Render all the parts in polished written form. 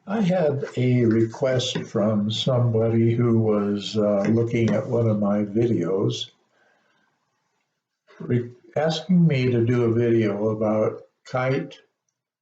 I had a request from somebody who was looking at one of my videos, asking me to do a video about kite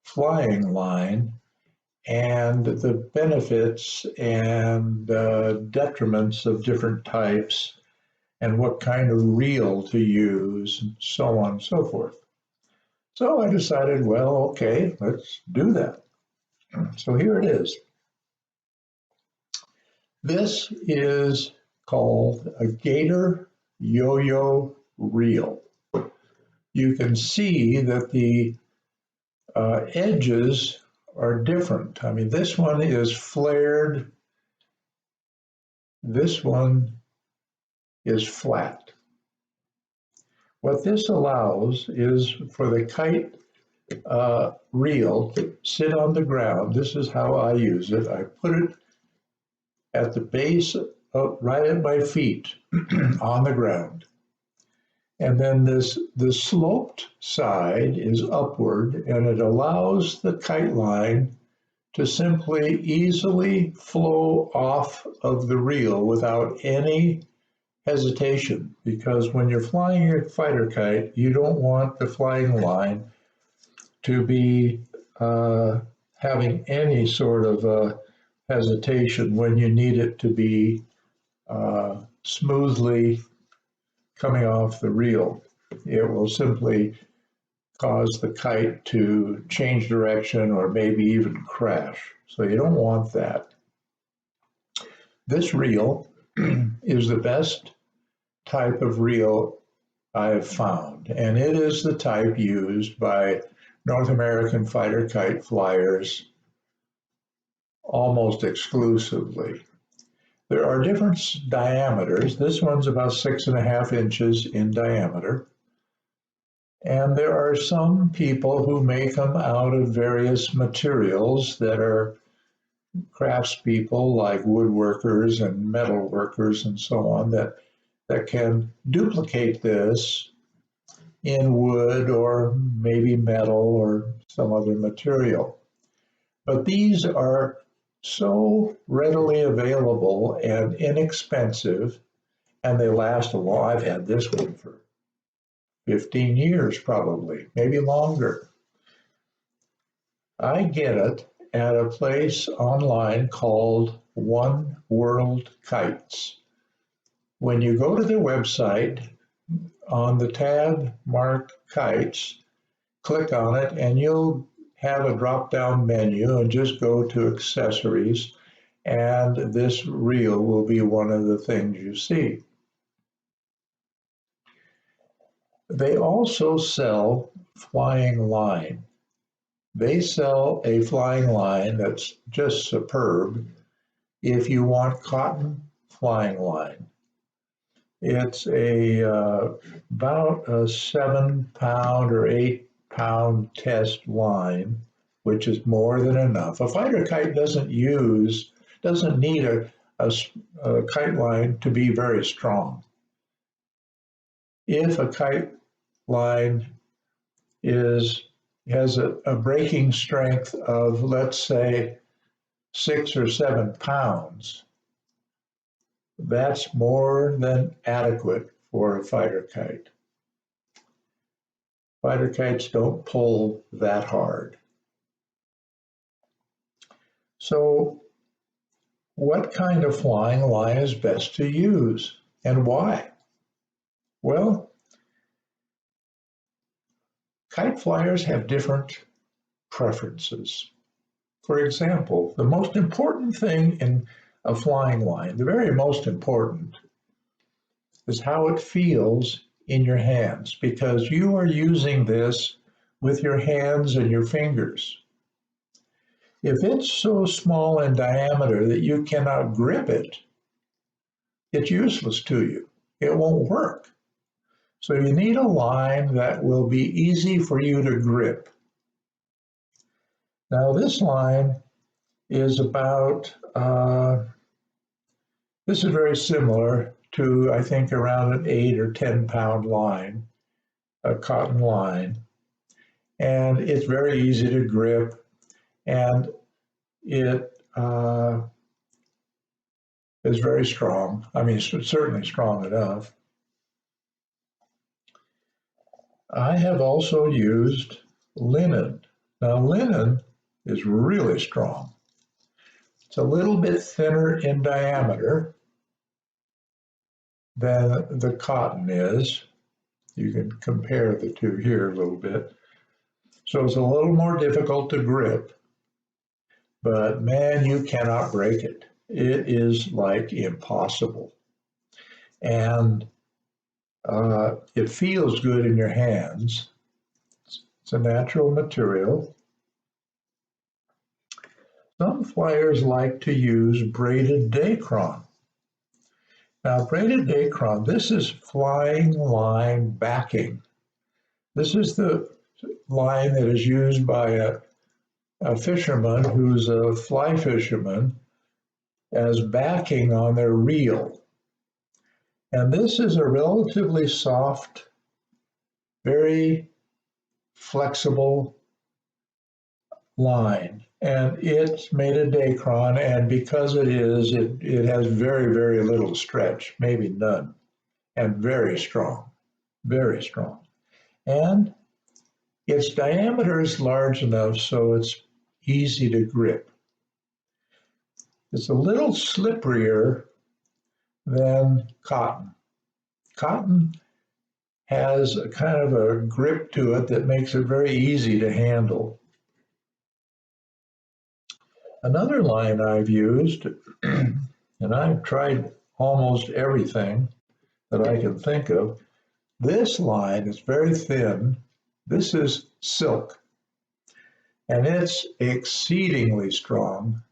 flying line and the benefits and detriments of different types and what kind of reel to use, and so on and so forth. So I decided, well, okay, let's do that. So here it is. This is called a gator yo-yo reel. You can see that the edges are different. I mean, this one is flared, this one is flat. What this allows is for the kite reel to sit on the ground. This is how I use it. I put it at the base, right at my feet on the ground. And then the sloped side is upward, and it allows the kite line to simply easily flow off of the reel without any hesitation. Because when you're flying a fighter kite, you don't want the flying line to be having any sort of hesitation when you need it to be smoothly coming off the reel. It will simply cause the kite to change direction or maybe even crash. So you don't want that. This reel is the best type of reel I have found, and it is the type used by North American fighter kite flyers almost exclusively. There are different diameters. This one's about 6.5 inches in diameter. And there are some people who make them out of various materials that are craftspeople like woodworkers and metal workers and so on that can duplicate this in wood or maybe metal or some other material. But these are so readily available and inexpensive, and they last a while. I've had this one for 15 years probably, maybe longer. I get it at a place online called One World Kites. When you go to their website, on the tab marked Kites, click on it and you'll have a drop-down menu and just go to accessories, and this reel will be one of the things you see. They also sell flying line. They sell a flying line that's just superb if you want cotton flying line. It's about a 7-pound or 8-pound test line, which is more than enough. A fighter kite doesn't need a kite line to be very strong. If a kite line has a breaking strength of, let's say, 6 or 7 pounds, that's more than adequate for a fighter kite. Fighter kites don't pull that hard. So what kind of flying line is best to use and why? Well, kite flyers have different preferences. For example, the most important thing in a flying line, the very most important, is how it feels in your hands, because you are using this with your hands and your fingers. If it's so small in diameter that you cannot grip it, it's useless to you. It won't work. So you need a line that will be easy for you to grip. Now this line is this is very similar to, I think, around an 8 or 10-pound line, a cotton line. And it's very easy to grip. And it is very strong. I mean, certainly strong enough. I have also used linen. Now, linen is really strong. It's a little bit thinner in diameter than the cotton is. You can compare the two here a little bit. So it's a little more difficult to grip, but man, you cannot break it. It is like impossible. And it feels good in your hands. It's a natural material. Some flyers like to use braided dacron. Now, braided dacron, this is flying line backing. This is the line that is used by a fisherman who's a fly fisherman as backing on their reel. And this is a relatively soft, very flexible line. And it's made of dacron, and because it is, it has very, very little stretch, maybe none, and very strong, very strong. And its diameter is large enough so it's easy to grip. It's a little slipperier than cotton. Cotton has a kind of a grip to it that makes it very easy to handle. Another line I've used, and I've tried almost everything that I can think of, this line is very thin. This is silk, and it's exceedingly strong,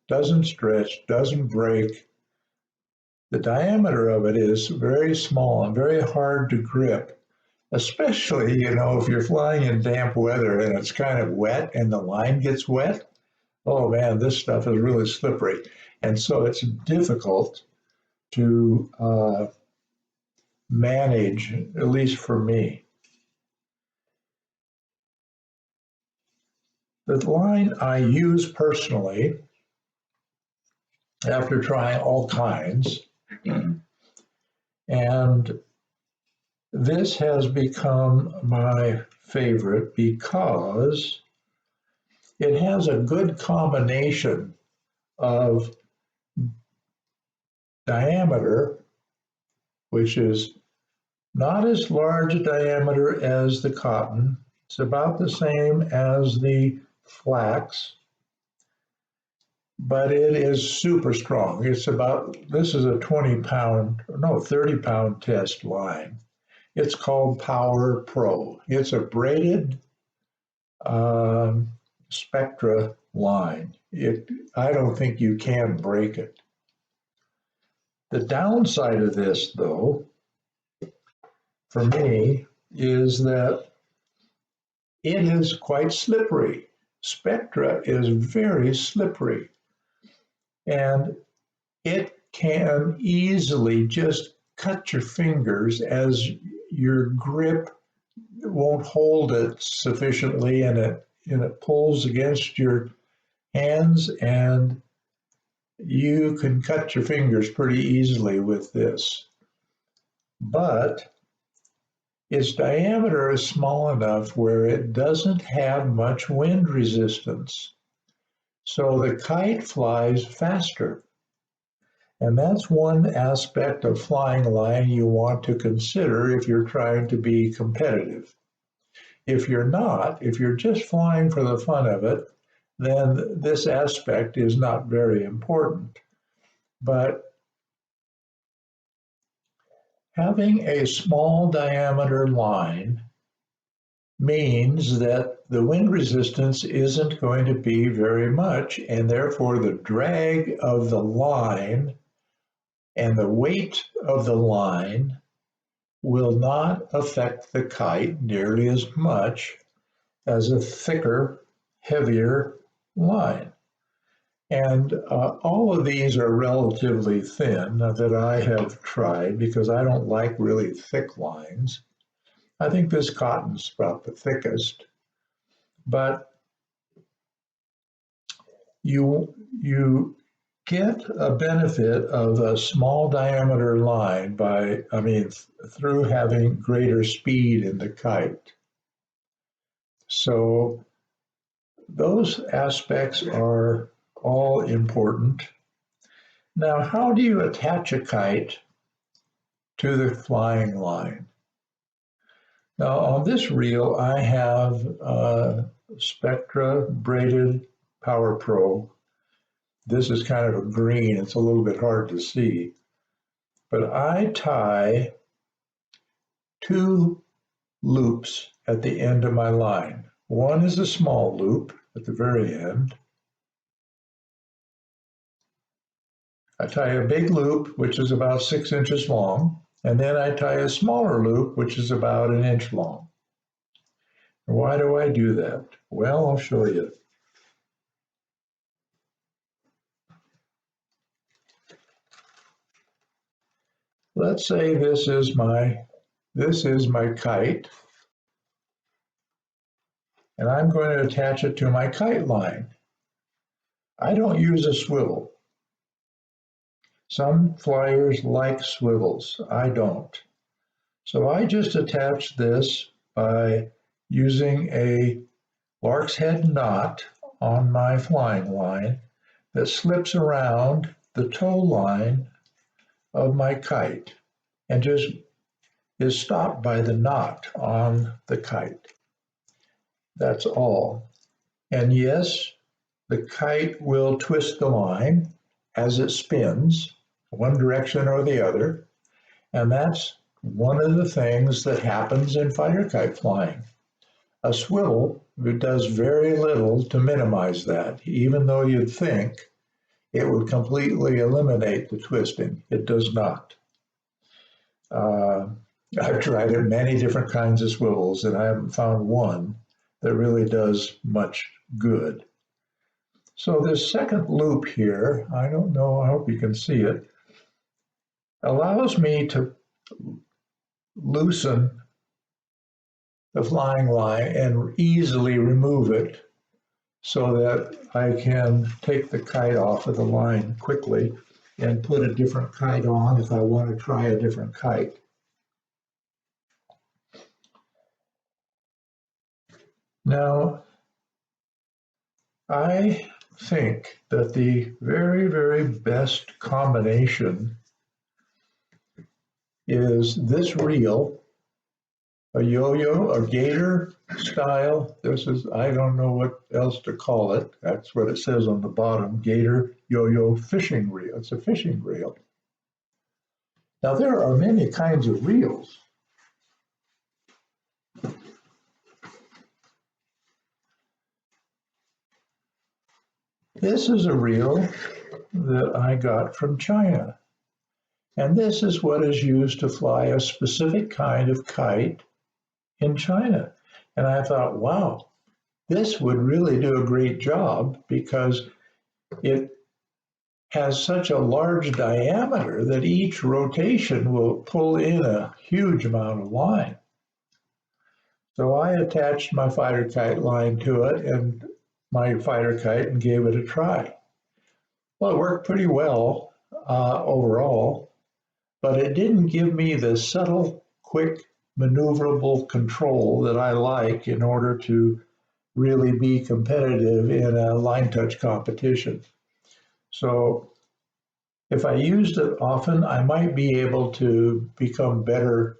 doesn't stretch, doesn't break. The diameter of it is very small and very hard to grip, especially, if you're flying in damp weather and it's kind of wet and the line gets wet. Oh man, this stuff is really slippery. And so it's difficult to manage, at least for me. The line I use personally, after trying all kinds, and this has become my favorite because it has a good combination of diameter, which is not as large a diameter as the cotton. It's about the same as the flax, but it is super strong. This is a 30-pound test line. It's called Power Pro. It's a braided Spectra line. I don't think you can break it. The downside of this, though, for me, is that it is quite slippery. Spectra is very slippery, and it can easily just cut your fingers as your grip won't hold it sufficiently, and it pulls against your hands, and you can cut your fingers pretty easily with this. But its diameter is small enough where it doesn't have much wind resistance. So the kite flies faster. And that's one aspect of flying line you want to consider if you're trying to be competitive. If you're not, if you're just flying for the fun of it, then this aspect is not very important. But having a small diameter line means that the wind resistance isn't going to be very much, and therefore the drag of the line and the weight of the line will not affect the kite nearly as much as a thicker, heavier line. And all of these are relatively thin that I have tried because I don't like really thick lines. I think this cotton's about the thickest. But you get a benefit of a small diameter line through having greater speed in the kite. So those aspects are all important. Now, how do you attach a kite to the flying line? Now, on this reel, I have Spectra Braided Power Pro. This is kind of a green, it's a little bit hard to see. But I tie 2 loops at the end of my line. One is a small loop at the very end. I tie a big loop, which is about 6 inches long, and then I tie a smaller loop, which is about 1 inch long. Why do I do that? Well, I'll show you. Let's say this is my kite, and I'm going to attach it to my kite line. I don't use a swivel. Some flyers like swivels. I don't. So I just attach this by using a lark's head knot on my flying line that slips around the tow line of my kite and just is stopped by the knot on the kite. That's all. And yes, the kite will twist the line as it spins, one direction or the other, and that's one of the things that happens in fighter kite flying. A swivel does very little to minimize that, even though you'd think it would completely eliminate the twisting. It does not. I've tried many different kinds of swivels, and I haven't found one that really does much good. So this second loop here, I don't know, I hope you can see it, allows me to loosen the flying line and easily remove it so that I can take the kite off of the line quickly and put a different kite on if I want to try a different kite. Now, I think that the very, very best combination is this reel, a yo-yo, a gator style. This is, I don't know what else to call it. That's what it says on the bottom, gator yo-yo fishing reel. It's a fishing reel. Now there are many kinds of reels. This is a reel that I got from China. And this is what is used to fly a specific kind of kite in China. And I thought, wow, this would really do a great job because it has such a large diameter that each rotation will pull in a huge amount of line. So I attached my fighter kite line to it and my fighter kite and gave it a try. Well, it worked pretty well overall, but it didn't give me the subtle, quick, maneuverable control that I like in order to really be competitive in a line touch competition. So if I used it often, I might be able to become better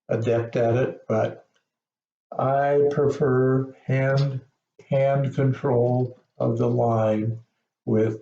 adept at it, but I prefer hand control of the line with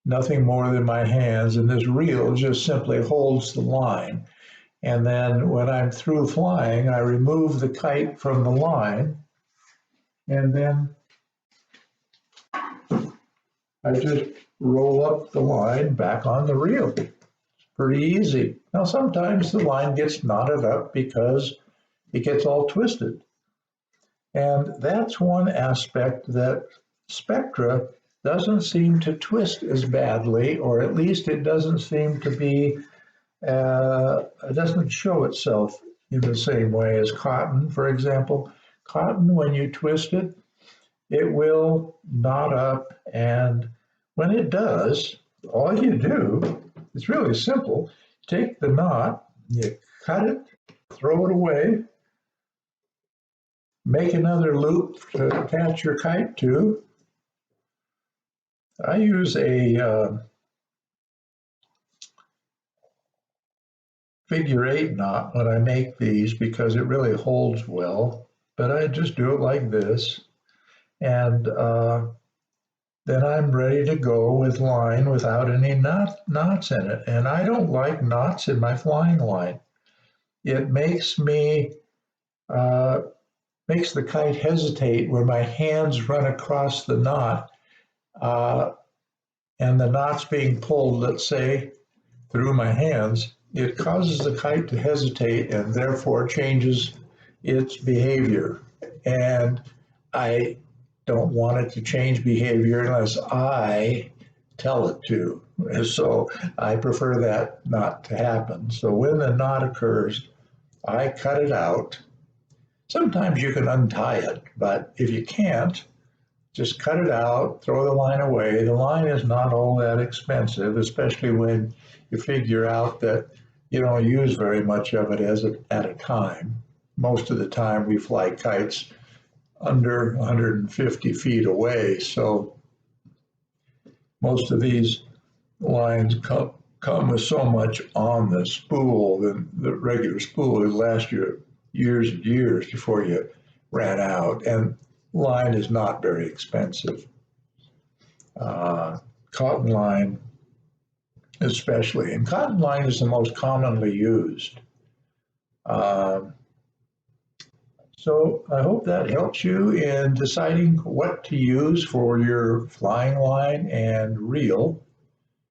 nothing more than my hands, and this reel just simply holds the line. And then when I'm through flying, I remove the kite from the line, and then I just roll up the line back on the reel. It's pretty easy. Now sometimes the line gets knotted up because it gets all twisted. And that's one aspect that Spectra doesn't seem to twist as badly, or at least it doesn't seem to be, it doesn't show itself in the same way as cotton, for example. Cotton, when you twist it, it will knot up and when it does, all you do, it's really simple. Take the knot, you cut it, throw it away, make another loop to attach your kite to. I use a figure-8 knot when I make these because it really holds well, but I just do it like this. And then I'm ready to go with line without any knots in it. And I don't like knots in my flying line. It makes me makes the kite hesitate when my hands run across the knot, uh, and the knot's being pulled, let's say, through my hands. It causes the kite to hesitate and therefore changes its behavior. And I don't want it to change behavior unless I tell it to. And so I prefer that not to happen. So when the knot occurs, I cut it out. Sometimes you can untie it, but if you can't, just cut it out, throw the line away. The line is not all that expensive, especially when you figure out that you don't use very much of it at a time. Most of the time we fly kites under 150 feet away, so most of these lines come with so much on the spool, the regular spool would last you years and years before you ran out, and line is not very expensive. Cotton line especially, and cotton line is the most commonly used. Um, so I hope that helps you in deciding what to use for your flying line and reel.